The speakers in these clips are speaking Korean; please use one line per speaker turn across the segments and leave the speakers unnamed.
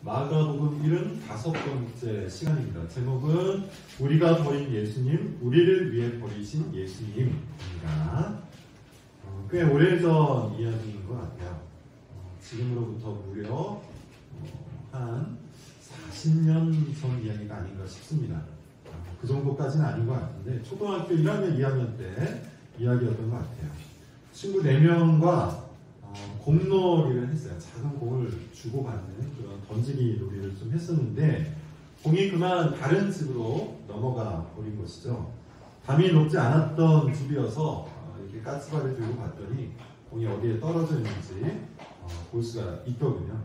마가복음 75번째 시간입니다. 제목은 우리가 버린 예수님, 우리를 위해 버리신 예수님입니다. 꽤 오래전 이야기인 것 같아요. 지금으로부터 무려 한 40년 전 이야기가 아닌가 싶습니다. 그 정도까지는 아닌 것 같은데 초등학교 1학년, 2학년 때 이야기였던 것 같아요. 친구 4명과 공놀이를 했어요. 작은 공을 주고받는 그런 던지기 놀이를 좀 했었는데 공이 그만 다른 집으로 넘어가 버린 것이죠. 담이 높지 않았던 집이어서 이렇게 가스바를 들고 봤더니 공이 어디에 떨어져 있는지 볼 수가 있더군요.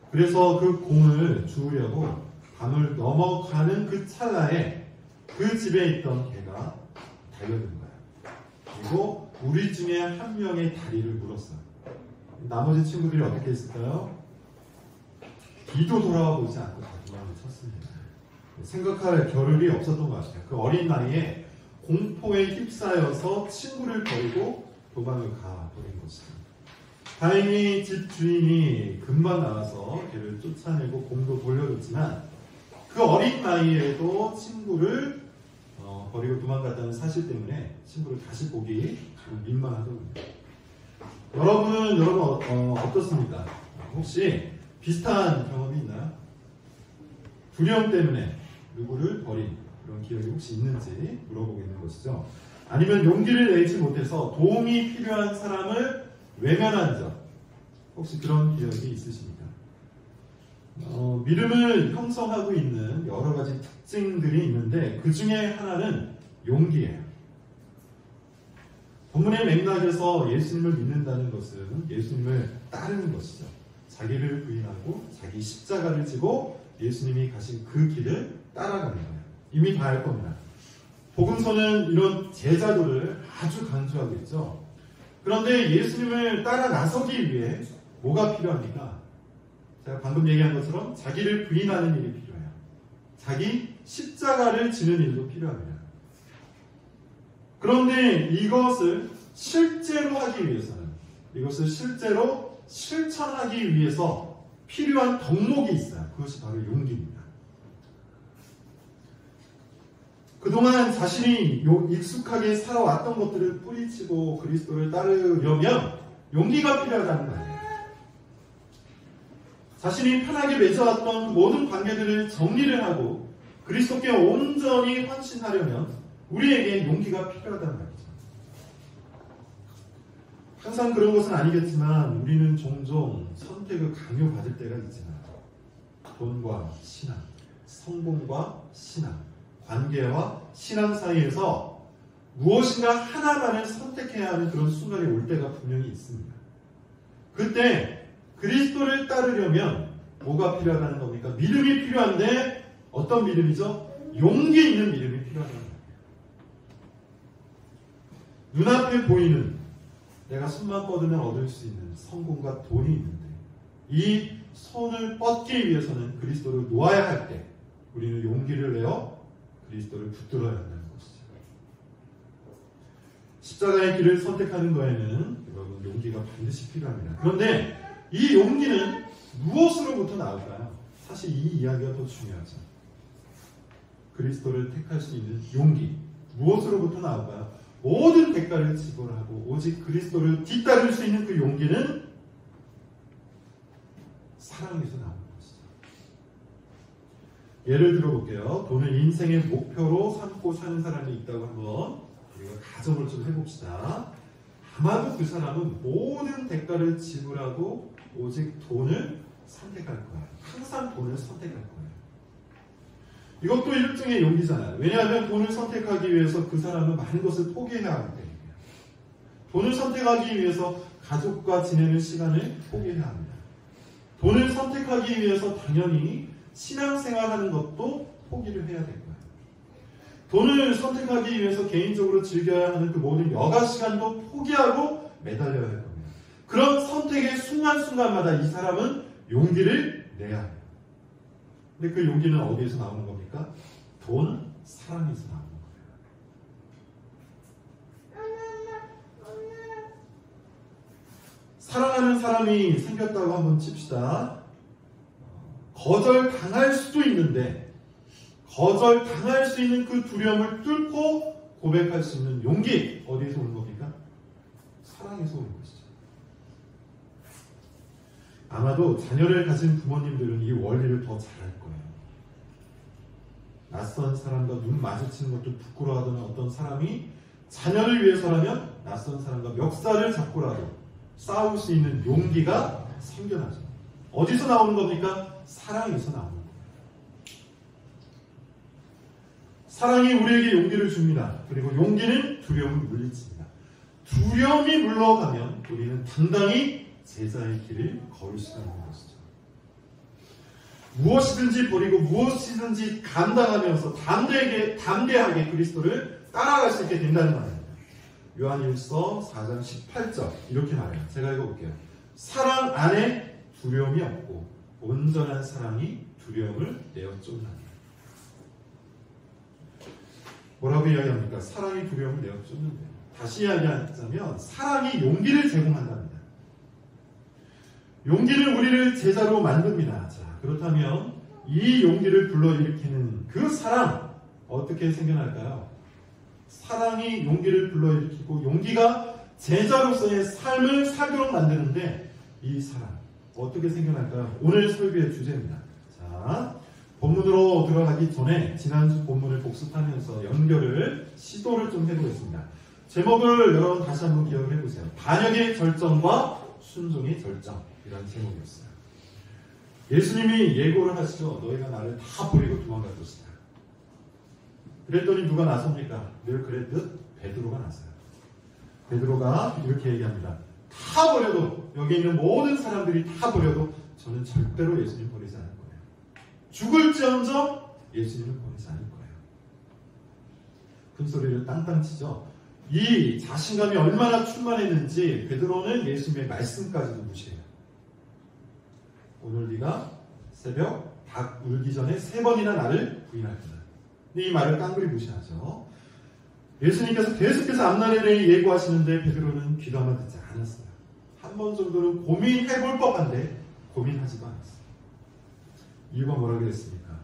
그래서 그 공을 주우려고 담을 넘어가는 그 찰나에 그 집에 있던 개가 달려든 거예요. 그리고 우리 중에 한 명의 다리를 물었어요. 나머지 친구들이 어떻게 했을까요? 뒤도 돌아보지 않고 다 도망을 쳤습니다. 생각할 겨를이 없었던 것 같아요. 그 어린 나이에 공포에 휩싸여서 친구를 버리고 도망을 가버린 것이죠. 다행히 집 주인이 금방 나와서 걔를 쫓아내고 공도 돌려줬지만 그 어린 나이에도 친구를 버리고 도망갔다는 사실 때문에 친구를 다시 보기 민망하더군요. 여러분 어떻습니까? 혹시 비슷한 경험이 있나요? 두려움 때문에 누구를 버린 그런 기억이 혹시 있는지 물어보겠는 것이죠. 아니면 용기를 내지 못해서 도움이 필요한 사람을 외면한 적 혹시 그런 기억이 있으십니까? 믿음을 형성하고 있는 여러 가지 특징들이 있는데 그 중에 하나는 용기예요. 본문의 맥락에서 예수님을 믿는다는 것은 예수님을 따르는 것이죠. 자기를 부인하고 자기 십자가를 지고 예수님이 가신 그 길을 따라가는 거예요. 이미 다 알 겁니다. 복음서는 이런 제자도를 아주 강조하고 있죠. 그런데 예수님을 따라 나서기 위해 뭐가 필요합니까? 제가 방금 얘기한 것처럼 자기를 부인하는 일이 필요해요. 자기 십자가를 지는 일도 필요합니다. 그런데 이것을 실제로 하기 위해서는, 이것을 실제로 실천하기 위해서 필요한 덕목이 있어요. 그것이 바로 용기입니다. 그동안 자신이 익숙하게 살아왔던 것들을 뿌리치고 그리스도를 따르려면 용기가 필요하다는 거예요. 자신이 편하게 맺어왔던 모든 관계들을 정리를 하고 그리스도께 온전히 헌신하려면 우리에게 용기가 필요하다는 말이죠. 항상 그런 것은 아니겠지만 우리는 종종 선택을 강요받을 때가 있잖아요. 돈과 신앙, 성공과 신앙, 관계와 신앙 사이에서 무엇인가 하나만을 선택해야 하는 그런 순간이 올 때가 분명히 있습니다. 그때 그리스도를 따르려면 뭐가 필요하다는 겁니까? 믿음이 필요한데 어떤 믿음이죠? 용기 있는 믿음이 필요하다는 겁니다. 눈앞에 보이는 내가 손만 뻗으면 얻을 수 있는 성공과 돈이 있는데 이 손을 뻗기 위해서는 그리스도를 놓아야 할 때 우리는 용기를 내어 그리스도를 붙들어야 한다는 것이죠. 십자가의 길을 선택하는 거에는 여러분 용기가 반드시 필요합니다. 그런데 이 용기는 무엇으로부터 나올까요? 사실 이 이야기가 더 중요하죠. 그리스도를 택할 수 있는 용기 무엇으로부터 나올까요? 모든 대가를 지불하고 오직 그리스도를 뒤따를 수 있는 그 용기는 사랑에서 나오는 것이죠. 예를 들어볼게요. 돈을 인생의 목표로 삼고 사는 사람이 있다고 한번 우리가 가정을 좀 해봅시다. 아마도 그 사람은 모든 대가를 지불하고 오직 돈을 선택할 거예요. 항상 돈을 선택할 거예요. 이것도 일종의 용기잖아요. 왜냐하면 돈을 선택하기 위해서 그 사람은 많은 것을 포기해야 하기 때문이에요. 돈을 선택하기 위해서 가족과 지내는 시간을 포기해야 합니다. 돈을 선택하기 위해서 당연히 신앙생활하는 것도 포기를 해야 될 거예요. 돈을 선택하기 위해서 개인적으로 즐겨야 하는 그 모든 여가 시간도 포기하고 매달려야 할 겁니다. 그런 선택의 순간순간마다 이 사람은 용기를 내야 해요. 근데 그 용기는 어디에서 나오는 겁니까? 돈, 사랑에서 나오는 거예요. 사랑하는 사람이 생겼다고 한번 칩시다. 거절당할 수도 있는데 거절당할 수 있는 그 두려움을 뚫고 고백할 수 있는 용기 어디에서 오는 겁니까? 사랑에서 오는 것이죠. 아마도 자녀를 가진 부모님들은 이 원리를 더 잘할 거예요. 낯선 사람과 눈 마주치는 것도 부끄러워하던 어떤 사람이 자녀를 위해서라면 낯선 사람과 멱살을 잡고라도 싸울 수 있는 용기가 생겨나죠. 어디서 나오는 겁니까? 사랑에서 나오는 거예요. 사랑이 우리에게 용기를 줍니다. 그리고 용기는 두려움을 물리칩니다. 두려움이 물러가면 우리는 당당히 제자의 길을 걸을 수가 있는 것이죠. 무엇이든지 버리고 무엇이든지 감당하면서 담대하게 그리스도를 따라갈 수 있게 된다는 말입니다. 요한일서 4장 18절 이렇게 말해요. 제가 읽어볼게요. 사랑 안에 두려움이 없고 온전한 사랑이 두려움을 내어 쫓나니. 뭐라고 이야기합니까? 사랑이 두려움을 내어 쫓는데. 다시 이야기하자면 사랑이 용기를 제공한답니다. 용기는 우리를 제자로 만듭니다. 자, 그렇다면 이 용기를 불러일으키는 그 사랑 어떻게 생겨날까요? 사랑이 용기를 불러일으키고 용기가 제자로서의 삶을 살도록 만드는데 이 사랑 어떻게 생겨날까요? 오늘 설교의 주제입니다. 자, 본문으로 들어가기 전에 지난주 본문을 복습하면서 시도를 좀 해보겠습니다. 제목을 여러분 다시 한번 기억을 해보세요. 반역의 절정과 순종의 절정, 이런 제목이었어요. 예수님이 예고를 하시죠. 너희가 나를 다 버리고 도망갈 것이다. 그랬더니 누가 나섭니까? 늘 그랬듯 베드로가 나서요. 베드로가 이렇게 얘기합니다. 다 버려도, 여기 있는 모든 사람들이 다 버려도 저는 절대로 예수님 버리지 않을 거예요. 죽을지언정 예수님을 버리지 않을 거예요. 큰 소리를 땅땅 치죠. 이 자신감이 얼마나 충만했는지 베드로는 예수님의 말씀까지도 무시해요. 오늘 네가 새벽 닭 울기 전에 3번이나 나를 부인할 거다. 이 말을 깡그리 무시하죠. 예수님께서 계속해서 앞날에 대해 예고하시는데 베드로는 귀담아 듣지 않았어요. 한 번 정도는 고민해볼 법한데 고민하지도 않았어요. 이유가 뭐라고 그랬습니까?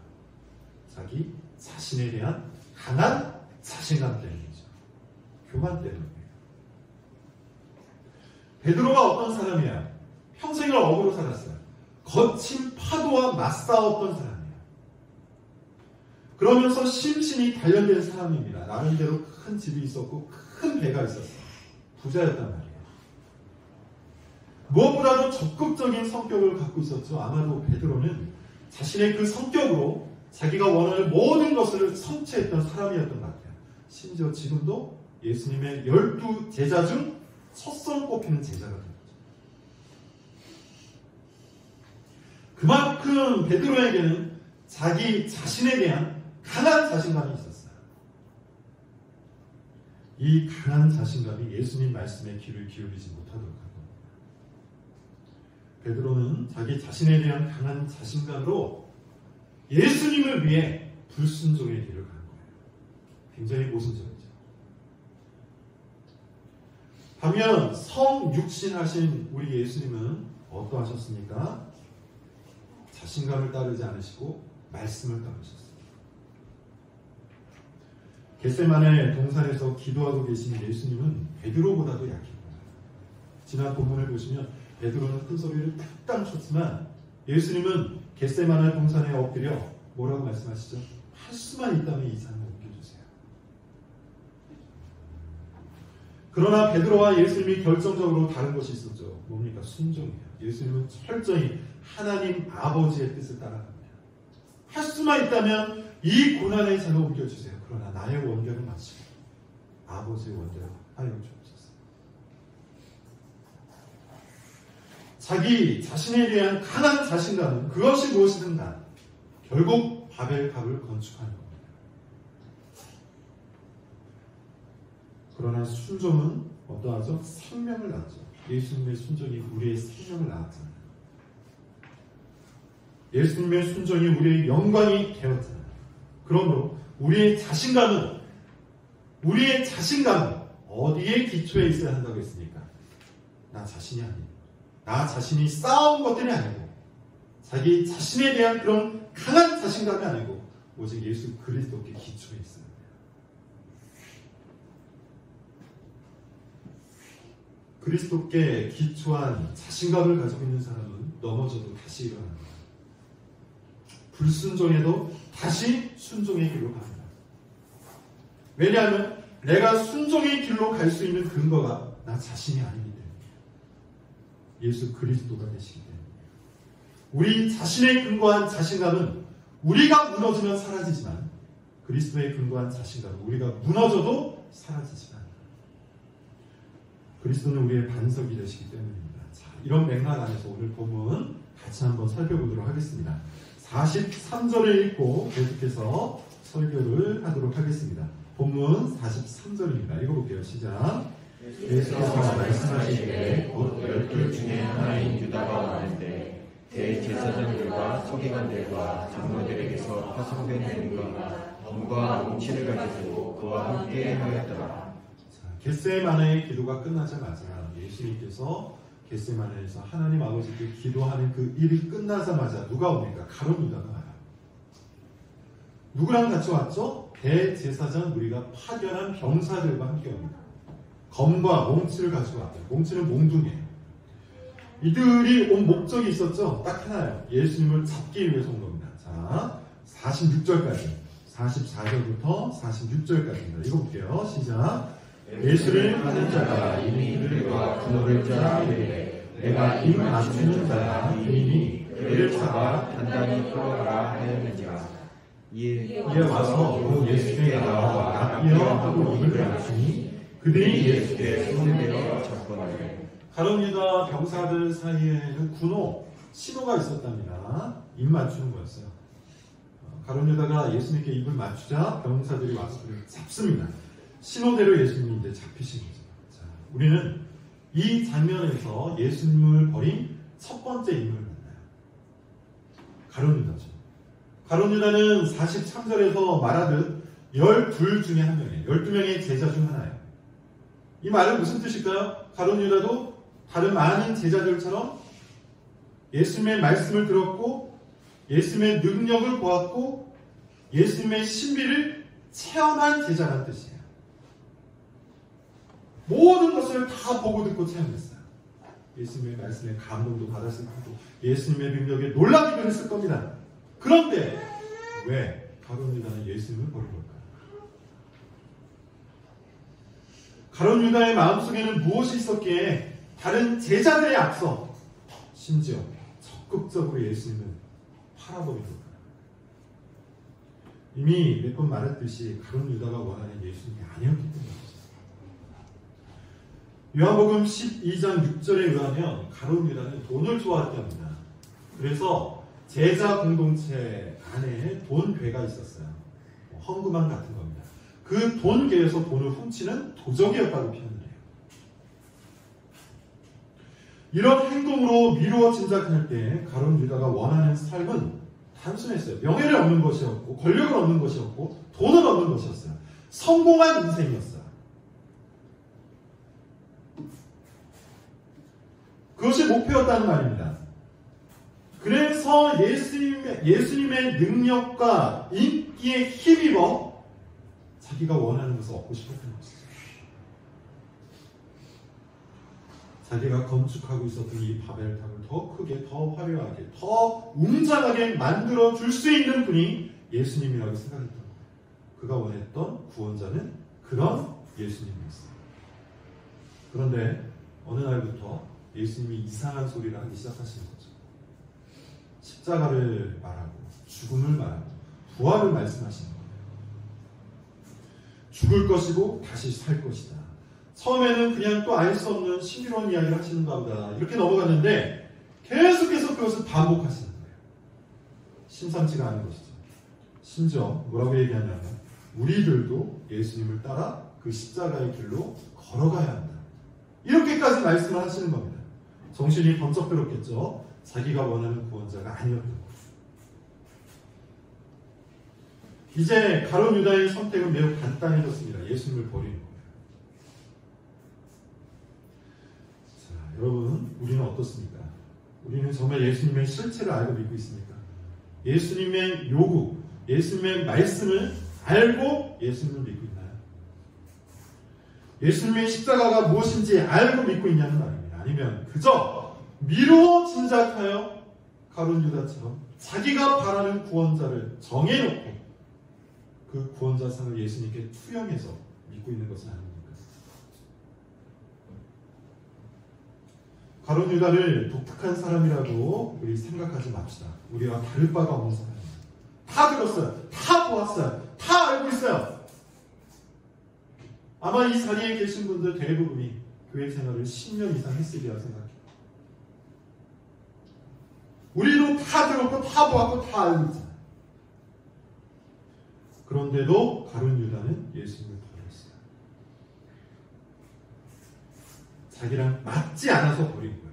자기 자신에 대한 강한 자신감 때문이죠. 교만 때문이에요. 베드로가 어떤 사람이야? 평생을 억으로 살았어요. 거친 파도와 맞싸웠던 사람이에요. 그러면서 심신이 단련된 사람입니다. 나름대로 큰 집이 있었고 큰 배가 있었어요. 부자였단 말이에요. 무엇보다도 적극적인 성격을 갖고 있었죠. 아마도 베드로는 자신의 그 성격으로 자기가 원하는 모든 것을 성취했던 사람이었던 것 같아요. 심지어 지금도 예수님의 12 제자 중 첫손 꼽히는 제자가 됩니다. 그만큼 베드로에게는 자기 자신에 대한 강한 자신감이 있었어요. 이 강한 자신감이 예수님 말씀에 귀를 기울이지 못하도록 한 겁니다. 베드로는 자기 자신에 대한 강한 자신감으로 예수님을 위해 불순종의 길을 간 거예요. 굉장히 모순적이죠. 반면 성육신하신 우리 예수님은 어떠하셨습니까? 자신감을 따르지 않으시고 말씀을 따르셨어요. 겟세마네 동산에서 기도하고 계신 예수님은 베드로보다도 약했고요. 지난 본문을 보시면 베드로는 큰 소리를 탁당 쳤지만 예수님은 겟세마네 동산에 엎드려 뭐라고 말씀하시죠? 할 수만 있다면 이 잔을 옮겨주세요. 그러나 베드로와 예수님이 결정적으로 다른 것이 있었죠. 뭡니까? 순종이에요. 예수님은 철저히 하나님 아버지의 뜻을 따라갑니다. 할 수만 있다면 이 고난의 잔을 옮겨주세요. 그러나 나의 원대로 마치고 아버지의 원대로 하여 주옵소서. 자기 자신에 대한 강한 자신감은 그것이 무엇이든 간 결국 바벨탑을 건축하는 겁니다. 그러나 순종은 어떠하죠? 생명을 낳죠. 예수님의 순종이 우리의 생명을 낳았잖아요. 예수님의 순종이 우리의 영광이 되었잖아요. 그러므로 우리의 자신감은 어디에 기초해 있어야 한다고 했습니까? 나 자신이 아니고 나 자신이 쌓아온 것들이 아니고 자기 자신에 대한 그런 강한 자신감이 아니고 오직 예수 그리스도께 기초해 있어요. 그리스도께 기초한 자신감을 가지고 있는 사람은 넘어져도 다시 일어납니다. 불순종해도 다시 순종의 길로 갑니다. 왜냐하면 내가 순종의 길로 갈 수 있는 근거가 나 자신이 아니기 때문에 예수 그리스도가 되시기 때문에 우리 자신의 근거한 자신감은 우리가 무너지면 사라지지만 그리스도의 근거한 자신감은 우리가 무너져도 사라지지만 그리스도는 우리의 반석이 되시기 때문입니다. 자, 이런 맥락 안에서 오늘 본문 같이 한번 살펴보도록 하겠습니다. 43절을 읽고 계속해서 설교를 하도록 하겠습니다. 본문 43절입니다. 읽어볼게요. 시작.
예수께서 말씀하시기를 곧 12 중에 하나인 유다가 왔는데 대제사장들과 서기관들과 장로들에게서 파송된 검과 뭉치를 가지고 그와 함께 하였더라.
겟세마네의 기도가 끝나자마자 예수님께서 겟세마네에서 하나님 아버지께 기도하는 그 일이 끝나자마자 누가 옵니까? 가룟 유다가 와요. 누구랑 같이 왔죠? 대제사장 무리가 파견한 병사들과 함께 옵니다. 검과 몽치를 가지고 왔어요. 몽치는 몽둥이에요. 이들이 온 목적이 있었죠? 딱 하나예요. 예수님을 잡기 위해서 온 겁니다. 자, 46절까지 44절부터 46절까지입니다. 읽어볼게요. 시작.
예수를 하는 자가 이미 그들과 분노를 자 이르되 내가 입 맞추는 자가 이미 그를 잡아 단단히 끌어가라 하였는지라.
이에 와서 그 예수께 나와 납비어 하고 입을 맞추니 그들이
예수께 손을 내어 잡거늘.
가룟 유다 병사들 사이에는 군호, 신호가 있었답니다. 입 맞추는 거였어요. 가룟 유다가 예수님께 입을 맞추자 병사들이 와서 그를 잡습니다. 신호대로 예수님이 이제 잡히신 거죠. 자, 우리는 이 장면에서 예수님을 버린 첫 번째 인물을 만나요. 가룟 유다죠. 가룟 유다는 43절에서 말하듯 12 중에 한 명이에요. 12명의 제자 중 하나예요. 이 말은 무슨 뜻일까요? 가룟 유다도 다른 많은 제자들처럼 예수님의 말씀을 들었고 예수님의 능력을 보았고 예수님의 신비를 체험한 제자라는 뜻이에요. 모든 것을 다 보고 듣고 체험했어요. 예수님의 말씀에 감동도 받았을 거고 예수님의 능력에 놀라기도 했을 겁니다. 그런데 왜 가룟 유다는 예수님을 버린 걸까요? 가룟 유다의 마음속에는 무엇이 있었기에 다른 제자들에 앞서 심지어 적극적으로 예수님을 팔아버린 걸까요? 이미 몇 번 말했듯이 가룟 유다가 원하는 예수님이 아니었기 때문이죠. 요한복음 12장 6절에 의하면 가룟 유다는 돈을 좋아했답니다. 그래서 제자 공동체 안에 돈괴가 있었어요. 헌금함 같은 겁니다. 그 돈괴에서 돈을 훔치는 도적이었다고 표현을 해요. 이런 행동으로 미루어 짐작할 때 가룟 유다가 원하는 삶은 단순했어요. 명예를 얻는 것이었고 권력을 얻는 것이었고 돈을 얻는 것이었어요. 성공한 인생이었어요. 그것이 목표였다는 말입니다. 그래서 예수님의 능력과 인기에 힘입어 자기가 원하는 것을 얻고 싶었던 것이죠. 자기가 건축하고 있었던 이 바벨탑을 더 크게, 더 화려하게, 더 웅장하게 만들어 줄 수 있는 분이 예수님이라고 생각했던 거예요. 그가 원했던 구원자는 그런 예수님이었어요. 그런데 어느 날부터 예수님이 이상한 소리를 하기 시작하시는 거죠. 십자가를 말하고 죽음을 말하고 부활을 말씀하시는 거예요. 죽을 것이고 다시 살 것이다. 처음에는 그냥 또 알 수 없는 신비로운 이야기를 하시는가 보다 이렇게 넘어갔는데 계속해서 그것을 반복하시는 거예요. 심상치가 않은 것이죠. 심지어 뭐라고 얘기하냐면 우리들도 예수님을 따라 그 십자가의 길로 걸어가야 한다. 이렇게까지 말씀을 하시는 겁니다. 정신이 번쩍 들었겠죠. 자기가 원하는 구원자가 아니었던 거예요. 이제 가룟 유다의 선택은 매우 간단해졌습니다. 예수님을 버리는 거예요. 자, 여러분, 우리는 어떻습니까? 우리는 정말 예수님의 실체를 알고 믿고 있습니까? 예수님의 요구, 예수님의 말씀을 알고 예수님을 믿고 있나요? 예수님의 십자가가 무엇인지 알고 믿고 있냐는 말입니다. 아니면 그저 미루어 짐작하여 가룟 유다처럼 자기가 바라는 구원자를 정해놓고 그 구원자상을 예수님께 투영해서 믿고 있는 것은 아닙니까? 가룟 유다를 독특한 사람이라고 우리 생각하지 맙시다. 우리와 다를 바가 없는 사람입니다. 다 들었어요. 다 보았어요. 다 알고 있어요. 아마 이 자리에 계신 분들 대부분이 교회 생활을 10년 이상 했으리라 생각해요. 우리도 다 들었고 다 보았고 다 알고 있잖아요. 그런데도 가룟 유다는 예수님을 버렸어요. 자기랑 맞지 않아서 버린 거예요.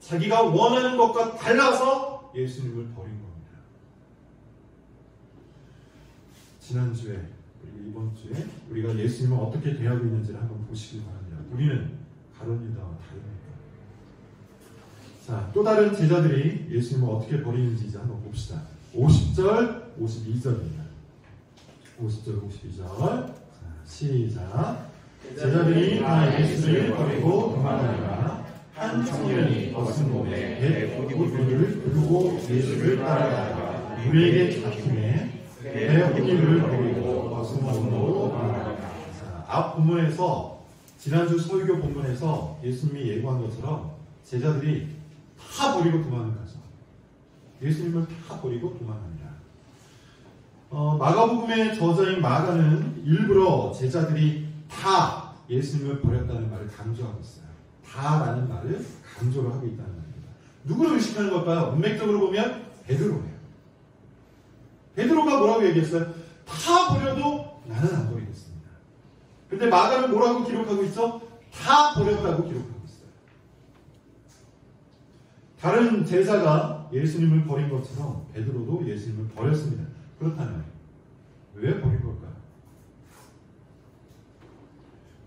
자기가 원하는 것과 달라서 예수님을 버린 겁니다. 지난주에 그리고 이번 주에 우리가 예수님을 어떻게 대하고 있는지를 한번 보시기 바랍니다. 우리는 가룟 유다와 다릅니다. 자, 또 다른 제자들이 예수님을 어떻게 버리는지 이제 한번 봅시다. 50절, 52절입니다. 50절, 52절. 자, 시작. 제자들이 다 예수를 버리고 도망하니라. 한 청년이 벗은 몸에 배 옷을 들고 예수를 따라가다가 우리에게 잡히매 배 옷을 버리고 벗은 몸으로 도망하니라. 앞 본문에서 지난주 설교 본문에서 예수님이 예고한 것처럼 제자들이 다 버리고 도망을 가죠. 예수님을 다 버리고 도망합니다. 마가복음의 저자인 마가는 일부러 제자들이 다 예수님을 버렸다는 말을 강조하고 있어요. 다라는 말을 강조를 하고 있다는 말입니다. 누구를 의식하는 걸까요? 문맥적으로 보면 베드로예요. 베드로가 뭐라고 얘기했어요? 다 버려도 나는 안 버리겠습니다. 근데 마가는 뭐라고 기록하고 있죠? 다 버렸다고 기록하고 있어요. 다른 제자가 예수님을 버린 것처럼 베드로도 예수님을 버렸습니다. 그렇다면 왜 버린 걸까요?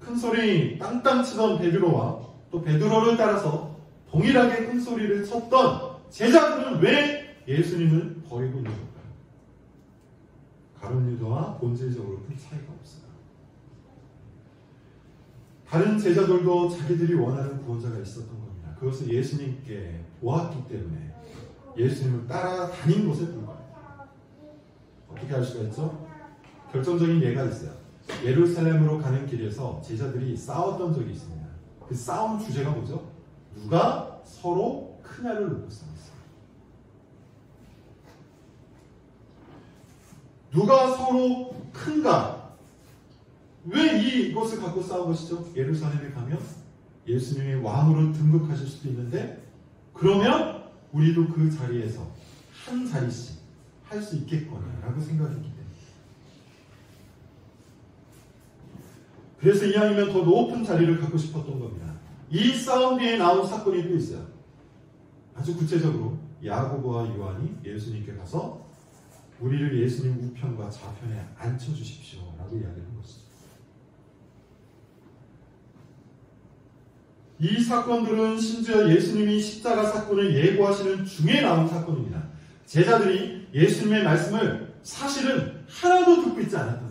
큰 소리 땅땅 치던 베드로와 또 베드로를 따라서 동일하게 큰 소리를 쳤던 제자들은 왜 예수님을 버리고 있는 걸까요? 가룟 유다와 본질적으로 큰 차이가 없어요. 다른 제자들도 자기들이 원하는 구원자가 있었던 겁니다. 그것을 예수님께 보았기 때문에 예수님을 따라다닌 것에 불과해요. 어떻게 알 수가 있죠? 결정적인 예가 있어요. 예루살렘으로 가는 길에서 제자들이 싸웠던 적이 있습니다. 그 싸움 주제가 뭐죠? 누가 서로 크냐를 놓고 싸웠어요. 누가 서로 큰가? 왜 이것을 갖고 싸운 것이죠? 예루살렘에 가면 예수님이 왕으로 등극하실 수도 있는데 그러면 우리도 그 자리에서 한 자리씩 할 수 있겠거니라고 생각했기 때문에 그래서 이왕이면 더 높은 자리를 갖고 싶었던 겁니다. 이 싸움 뒤에 나온 사건이 또 있어요. 아주 구체적으로 야고보와 요한이 예수님께 가서 우리를 예수님 우편과 좌편에 앉혀주십시오 라고 이야기한 것이죠. 이 사건들은 심지어 예수님이 십자가 사건을 예고하시는 중에 나온 사건입니다. 제자들이 예수님의 말씀을 사실은 하나도 듣고 있지 않았던 거예요.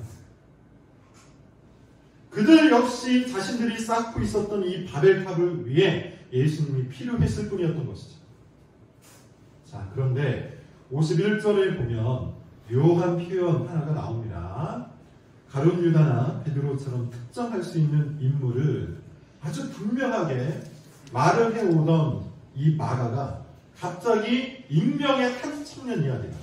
그들 역시 자신들이 쌓고 있었던 이 바벨탑을 위해 예수님이 필요했을 뿐이었던 것이죠. 자, 그런데 51절에 보면 묘한 표현 하나가 나옵니다. 가룟 유다나 베드로처럼 특정할 수 있는 인물을 아주 분명하게 말을 해오던 이 마가가 갑자기 익명의 한 청년 이야기다.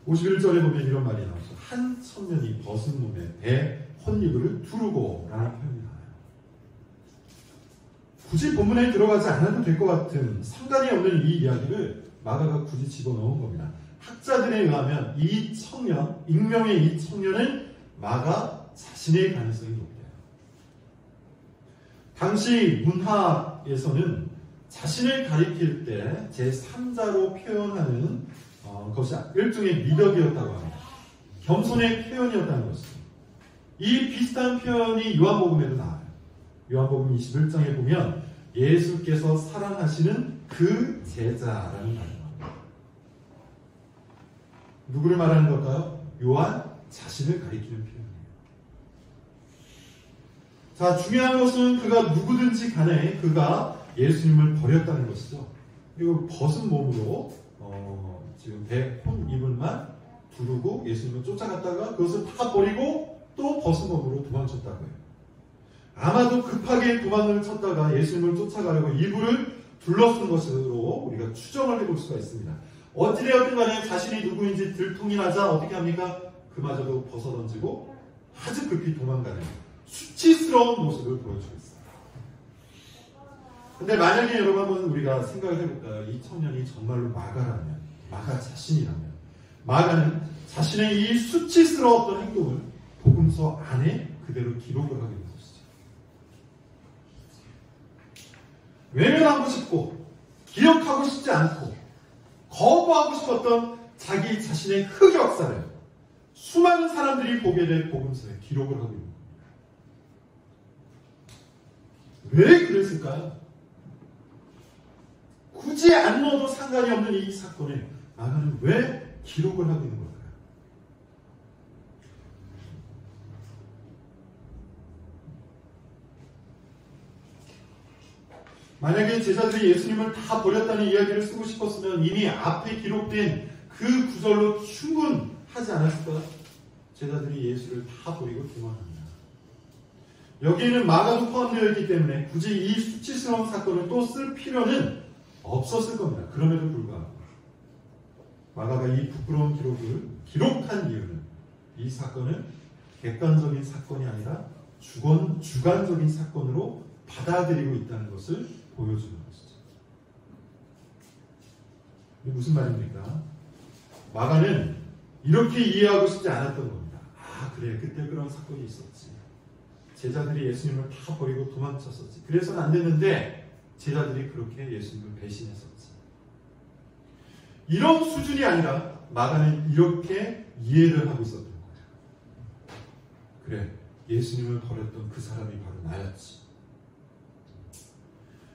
51절에 보면 이런 말이 나오죠. 한 청년이 벗은 몸에 배 혼이불을 두르고 라는 표현이 나와요. 굳이 본문에 들어가지 않아도 될 것 같은 상관이 없는 이 이야기를 마가가 굳이 집어넣은 겁니다. 학자들에 의하면 이 청년, 익명의 이 청년은 마가 자신의 가능성이 높대요. 당시 문화에서는 자신을 가리킬 때 제3자로 표현하는 것이 일종의 미덕이었다고 합니다. 겸손의 표현이었다는 것이죠. 이 비슷한 표현이 요한복음에도 나와요. 요한복음 21장에 보면 예수께서 사랑하시는 그 제자라는 말입니다. 누구를 말하는 걸까요? 요한 자신을 가리키는 표현이에요. 자, 중요한 것은 그가 누구든지 간에 그가 예수님을 버렸다는 것이죠. 그리고 벗은 몸으로 지금 베폰 이불만 두르고 예수님을 쫓아갔다가 그것을 다 버리고 또 벗은 몸으로 도망쳤다고 해요. 아마도 급하게 도망을 쳤다가 예수님을 쫓아가려고 이불을 둘러쓴 것으로 우리가 추정을 해볼 수가 있습니다. 어찌되었든 간에 자신이 누구인지 들통이 나자 어떻게 합니까? 그마저도 벗어던지고 아주 급히 도망가는 수치스러운 모습을 보여주고 있어요. 근데 만약에 여러분 한번 우리가 생각을 해볼까요? 이 청년이 정말로 마가라면, 마가 자신이라면, 마가는 자신의 이 수치스러웠던 행동을 복음서 안에 그대로 기록을 하게 된 것이죠. 외면하고 싶고 기억하고 싶지 않고 거부하고 싶었던 자기 자신의 흑역사를 수많은 사람들이 보게 될 복음서에 기록을 하고 있는 겁니다. 왜 그랬을까요? 굳이 안 넣어도 상관이 없는 이 사건에 마가는 왜 기록을 하고 있는 걸까요? 만약에 제자들이 예수님을 다 버렸다는 이야기를 쓰고 싶었으면 이미 앞에 기록된 그 구절로 충분하지 않았을까요? 제자들이 예수를 다 버리고 도망합니다. 여기에는 마가도 포함되어 있기 때문에 굳이 이 수치스러운 사건을 또 쓸 필요는 없었을 겁니다. 그럼에도 불구하고 마가가 이 부끄러운 기록을 기록한 이유는 이 사건은 객관적인 사건이 아니라 주관적인 사건으로 받아들이고 있다는 것을 보여주는 것이죠. 이게 무슨 말입니까? 마가는 이렇게 이해하고 싶지 않았던 겁니다. 아, 그래, 그때 그런 사건이 있었지. 제자들이 예수님을 다 버리고 도망쳤었지. 그래서는 안 됐는데 제자들이 그렇게 예수님을 배신했었지. 이런 수준이 아니라 마가는 이렇게 이해를 하고 있었던 거예요. 그래, 예수님을 버렸던 그 사람이 바로 나였지.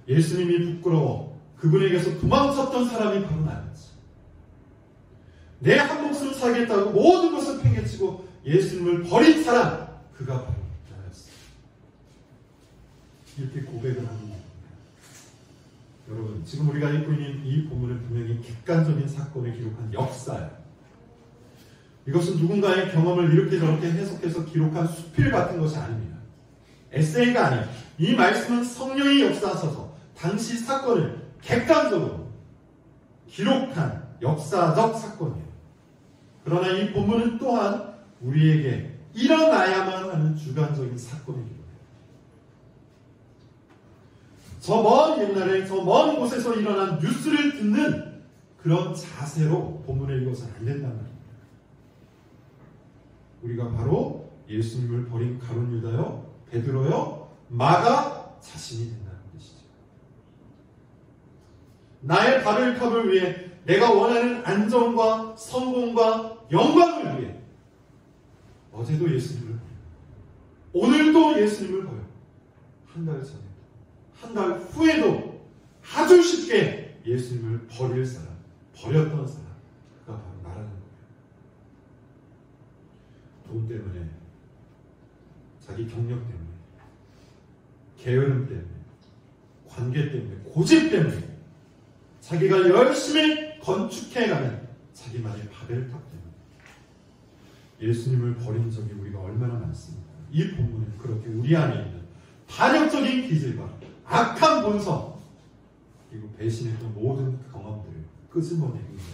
예수님이 부끄러워 그분에게서 도망쳤던 사람이 바로 나였지. 내 한 목숨 살겠다고 모든 것을 팽개치고 예수님을 버린 사람, 그가 바로 나였어. 이렇게 고백을 하는 겁니다. 여러분, 지금 우리가 읽고 있는 이 본문은 분명히 객관적인 사건을 기록한 역사예요. 이것은 누군가의 경험을 이렇게 저렇게 해석해서 기록한 수필 같은 것이 아닙니다. 에세이가 아니에요. 이 말씀은 성령이 역사하셔서 당시 사건을 객관적으로 기록한 역사적 사건이에요. 그러나 이 본문은 또한 우리에게 일어나야만 하는 주관적인 사건입니다. 저 먼 옛날에 저 먼 곳에서 일어난 뉴스를 듣는 그런 자세로 본문을 읽어서는 안 된단 말입니다. 우리가 바로 예수님을 버린 가룟 유다요, 베드로요, 마가 자신이 된다는 것이죠. 나의 바를 탑을 위해 내가 원하는 안정과 성공과 영광을 위해 어제도 예수님을 버려, 오늘도 예수님을 버려, 한 달 전에, 한 달 후에도 아주 쉽게 예수님을 버릴 사람, 버렸던 사람, 그가 바로 나라는 거예요. 돈 때문에, 자기 경력 때문에, 게으름 때문에, 관계 때문에, 고집 때문에, 자기가 열심히 건축해가는 자기만의 바벨탑 때문에 예수님을 버린 적이 우리가 얼마나 많습니까? 이 본문은 그렇게 우리 안에 있는 반역적인 기질과 악한 본성, 그리고 배신했던 모든 경험들을 끄집어내는 겁니다.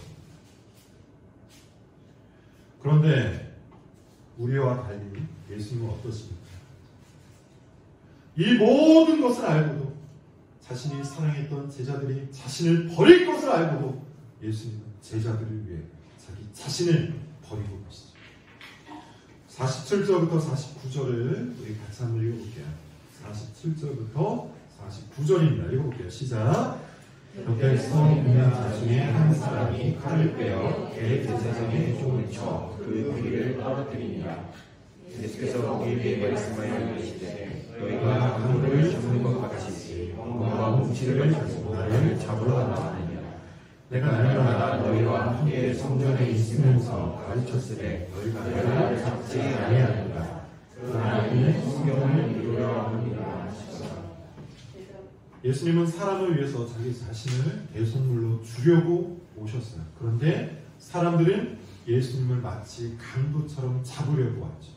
그런데 우리와 달리 예수님은 어떠십니까? 이 모든 것을 알고도 자신이 사랑했던 제자들이 자신을 버릴 것을 알고도 예수님은 제자들을 위해 자기 자신을 버리고 계시죠. 47절부터 49절을 우리 같이 한번 읽어볼게요. 47절부터 49절입니다. 읽어볼게요. 시작.
옆에 서 있는 자 중에 한 사람이 칼을 빼어 개 제사장의 종을 쳐 그 귀를 떨어뜨리니라. 예수께서 우리에게 말씀하여 이르시되 너희가 그물을 잡는 것 같이 왕과 뭉치를 가지고 나를 잡으러 간다. 내가 날마다 너희와 함께 성전에 있으면서 가르쳤으되 너희가 나를 잡지 아니하리라. 그러나 이 성경을 이루려 함이라 하시더라.
예수님은 사람을 위해서 자기 자신을 대속물로 주려고 오셨어요. 그런데 사람들은 예수님을 마치 강도처럼 잡으려고 하죠.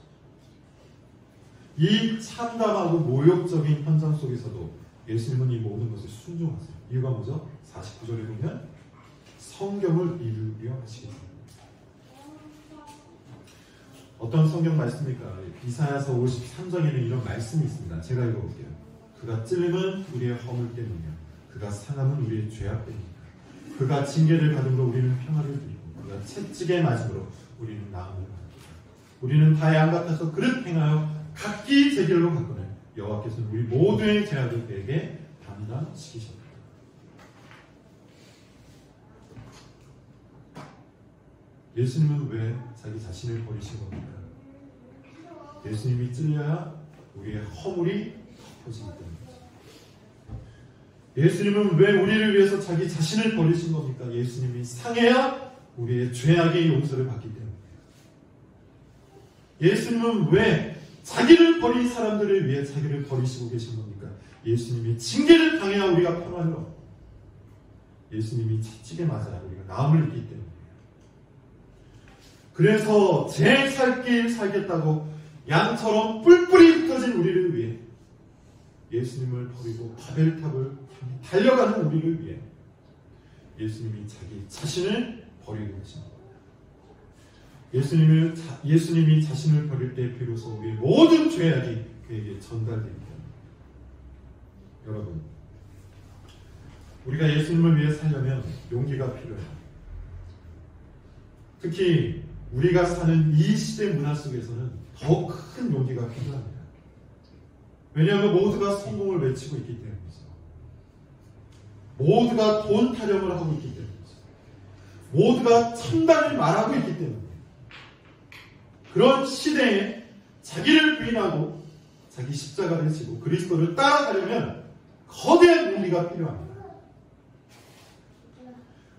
이 참담하고 모욕적인 현장 속에서도 예수님은 이 모든 것을 순종하세요. 이유가 뭐죠? 49절에 보면 성경을 이루려 하시기 때문입니다. 어떤 성경 말씀입니까? 이사야서 53장에는 이런 말씀이 있습니다. 제가 읽어볼게요. 그가 찔림은 우리의 허물 때문이야. 그가 상함은 우리의 죄악 때문이야. 그가 징계를 받음으로 우리는 평화를 누리고 그가 채찍에 맞음으로 우리는 나음을 받았다. 우리는 다 양 같아서 그릇 행하여 각기 제 길로 갔거늘 여호와께서는 우리 모두의 죄악을 그에게 담당시키셨다. 예수님은 왜 자기 자신을 버리신 겁니까? 예수님이 찔려야 우리의 허물이 덮어지기 때문이죠. 예수님은 왜 우리를 위해서 자기 자신을 버리신 겁니까? 예수님이 상해야 우리의 죄악의 용서를 받기 때문이에요. 예수님은 왜 자기를 버린 사람들을 위해 자기를 버리시고 계신 겁니까? 예수님이 징계를 당해야 우리가 평안을 얻고 예수님이 채찍에 맞아야 우리가 나음을 입기 때문이에요. 그래서 제 살 길 살겠다고 양처럼 뿔뿔이 흩어진 우리를 위해 예수님을 버리고 바벨탑을 향해 달려가는 우리를 위해 예수님이 자기 자신을 버리고 계십니다. 예수님이 자신을 버릴 때 비로소 우리의 모든 죄악이 그에게 전달됩니다. 여러분, 우리가 예수님을 위해 살려면 용기가 필요해요. 특히 우리가 사는 이 시대 문화 속에서는 더 큰 용기가 필요합니다. 왜냐하면 모두가 성공을 외치고 있기 때문이죠. 모두가 돈 타령을 하고 있기 때문이죠. 모두가 참단을 말하고 있기 때문이에요. 그런 시대에 자기를 부인하고 자기 십자가를 지고 그리스도를 따라가려면 거대한 용기가 필요합니다.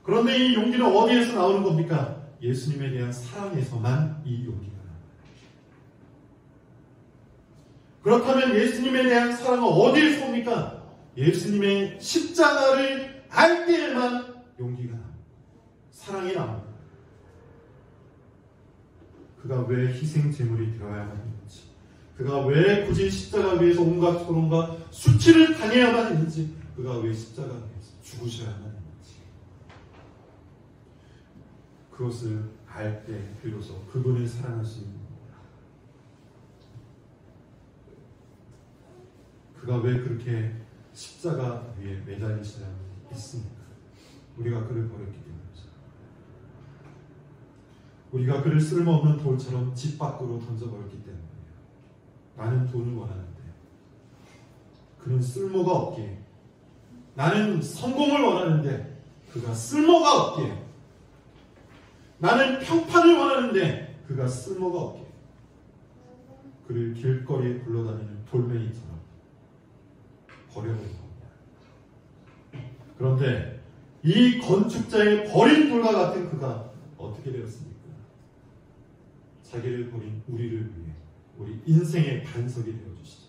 그런데 이 용기는 어디에서 나오는 겁니까? 예수님에 대한 사랑에서만 이 용기가 나옵니다. 그렇다면 예수님에 대한 사랑은 어디에서 옵니까? 예수님의 십자가를 알 때에만 용기가 나옵니다. 사랑이 나옵니다. 그가 왜 희생 제물이 되어야만 했는지, 그가 왜 굳이 십자가 위에서 온갖 소론과 수치를 당해야만 했는지, 그가 왜 십자가 위에서 죽으셔야만 했는지, 그것을 알 때 비로소 그분을 사랑할 수 있는 겁니다. 그가 왜 그렇게 십자가 위에 매달리셔야 했습니까? 우리가 그를 버렸기 때문이죠. 우리가 그를 쓸모없는 돌처럼 집 밖으로 던져버렸기 때문이에요. 나는 돈을 원하는데 그는 쓸모가 없기에, 나는 성공을 원하는데 그가 쓸모가 없기에, 나는 평판을 원하는데 그가 쓸모가 없기에 그를 길거리에 굴러다니는 돌멩이처럼 버려버린 겁니다. 그런데 이 건축자의 버린 돌과 같은 그가 어떻게 되었습니까? 자기를 버린 우리를 위해 우리 인생의 반석이 되어주시죠.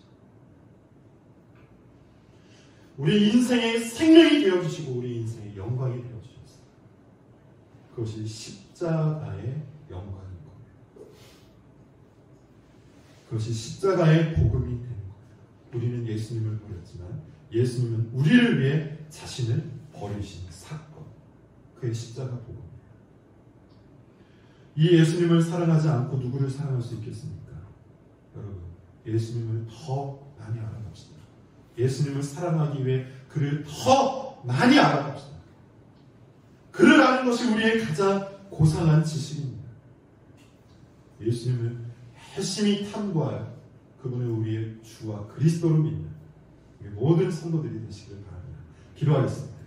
우리 인생의 생명이 되어주시고 우리 인생의 영광이 되어주셨어요. 그것이 십자가의 영광인 겁니다. 그것이 십자가의 복음이 되는 겁니다. 우리는 예수님을 버렸지만 예수님은 우리를 위해 자신을 버리신 사건, 그의 십자가 복음입니다. 이 예수님을 사랑하지 않고 누구를 사랑할 수 있겠습니까? 여러분, 예수님을 더 많이 알아봅시다. 예수님을 사랑하기 위해 그를 더 많이 알아봅시다. 그를 아는 것이 우리의 가장 고상한 지식입니다. 예수님을 열심히 탐구하여 그분을 우리의 주와 그리스도로 믿는 우리 모든 성도들이 되시길 바랍니다. 기도하겠습니다.